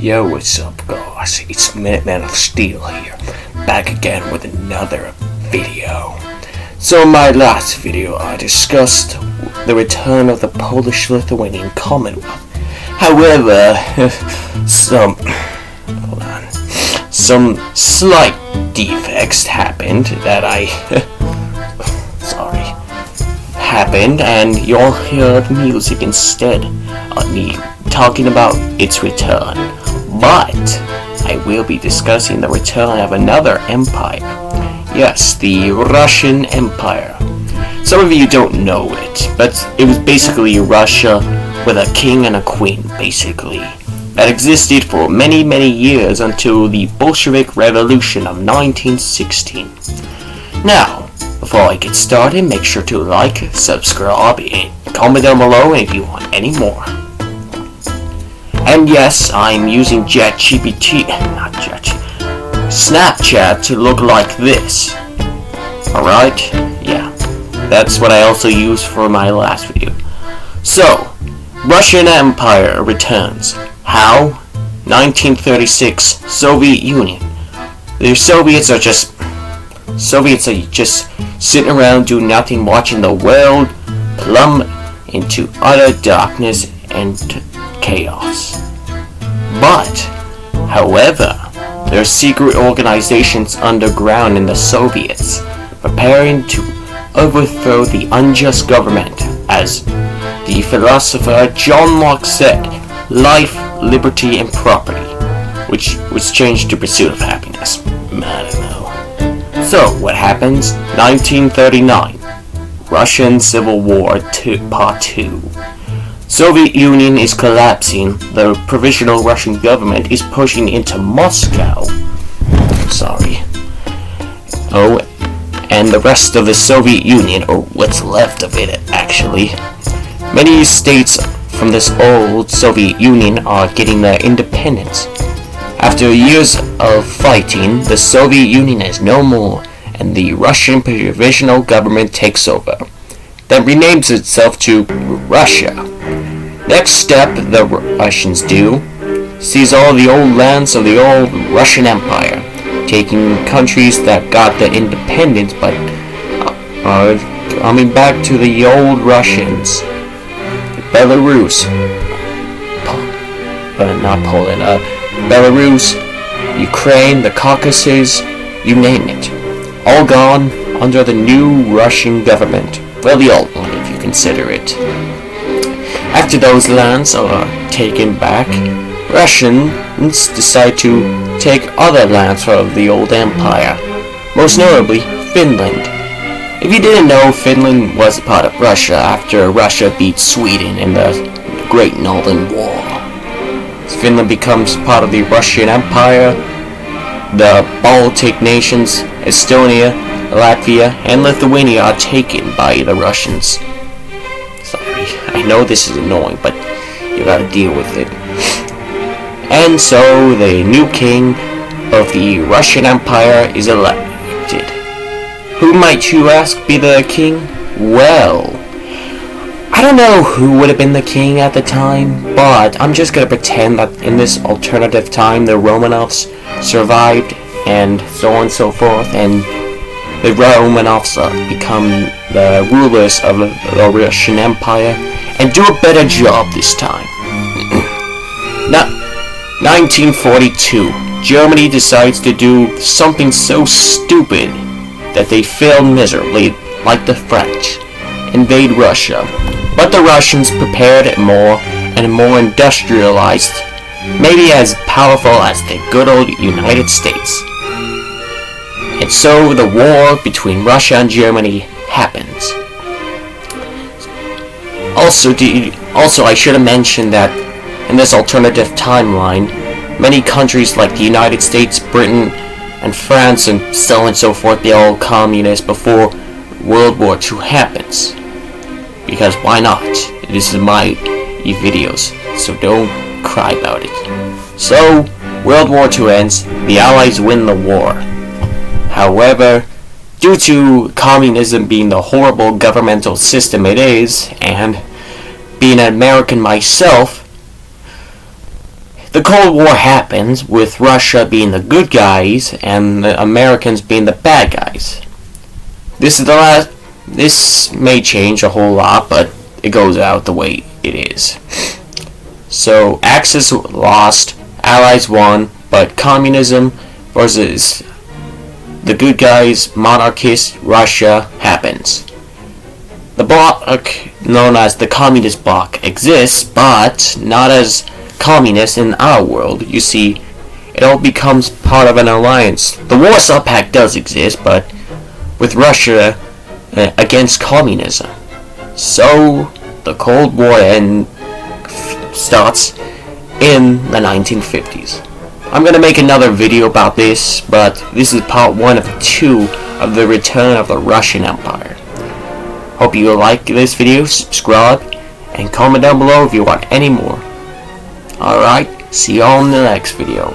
Yo, what's up, guys? It's Minuteman of Steel here, back again with another video. So in my last video, I discussed the return of the Polish-Lithuanian Commonwealth. However, some slight defects happened that happened, and you'll hear music instead of me talking about its return. But I will be discussing the return of another empire. Yes, the Russian Empire. Some of you don't know it, but it was basically Russia with a king and a queen, basically. That existed for many, many years until the Bolshevik Revolution of 1916. Now, before I get started, make sure to like, subscribe, and comment down below if you want any more. And yes, I'm using Snapchat to look like this. Alright? Yeah. That's what I also used for my last video. So, Russian Empire returns. How? 1936, Soviet Union. The Soviets are just sitting around doing nothing, watching the world plummet into utter darkness and chaos. But, however, there are secret organizations underground in the Soviets, preparing to overthrow the unjust government. As the philosopher John Locke said, life, liberty, and property, which was changed to pursuit of happiness. I don't know. So, what happens? 1939. Russian Civil War Part 2. Soviet Union is collapsing. The provisional Russian government is pushing into Moscow. And the rest of the Soviet Union, or what's left of it actually. Many states from this old Soviet Union are getting their independence. After years of fighting, the Soviet Union is no more, and the Russian provisional government takes over. That renames itself to Russia. Next step the Russians do, seize all the old lands of the old Russian Empire, taking countries that got their independence but are coming back to the old Russians. Belarus, Belarus, Ukraine, the Caucasus, you name it, all gone under the new Russian government. Well, the old one, if you consider it. After those lands are taken back, Russians decide to take other lands from the old empire, most notably Finland. If you didn't know, Finland was a part of Russia after Russia beat Sweden in the Great Northern War. Finland becomes part of the Russian Empire. The Baltic nations, Estonia, Latvia, and Lithuania are taken by the Russians. Sorry, I know this is annoying, but you gotta deal with it. And so the new king of the Russian Empire is elected. Who might you ask be the king? Well, I don't know who would have been the king at the time, but I'm just gonna pretend that in this alternative time the Romanovs survived and so on and so forth, and the Romanovs become the rulers of the Russian Empire and do a better job this time. 1942, Germany decides to do something so stupid that they fail miserably, like the French, invade Russia. But the Russians prepared more and more industrialized, maybe as powerful as the good old United States. And so the war between Russia and Germany happens. Also, I should have mentioned that in this alternative timeline, many countries like the United States, Britain, and France, and so on and so forth, they're all communist before World War II happens. Because why not? This is my videos, so don't cry about it. So, World War II ends, the Allies win the war. However, due to communism being the horrible governmental system it is, and being an American myself, The Cold War happens with Russia being the good guys and the Americans being the bad guys. This may change a whole lot, but it goes out the way it is. So Axis lost, Allies won, but communism versus the good guys, monarchist Russia happens. The bloc known as the Communist Bloc exists, but not as communist in our world. You see, it all becomes part of an alliance. The Warsaw Pact does exist, but with Russia against communism. So the Cold War starts in the 1950s. I'm gonna make another video about this, but this is part 1 of 2 of the return of the Russian Empire. Hope you like this video, subscribe, and comment down below if you want any more. Alright, see you all in the next video.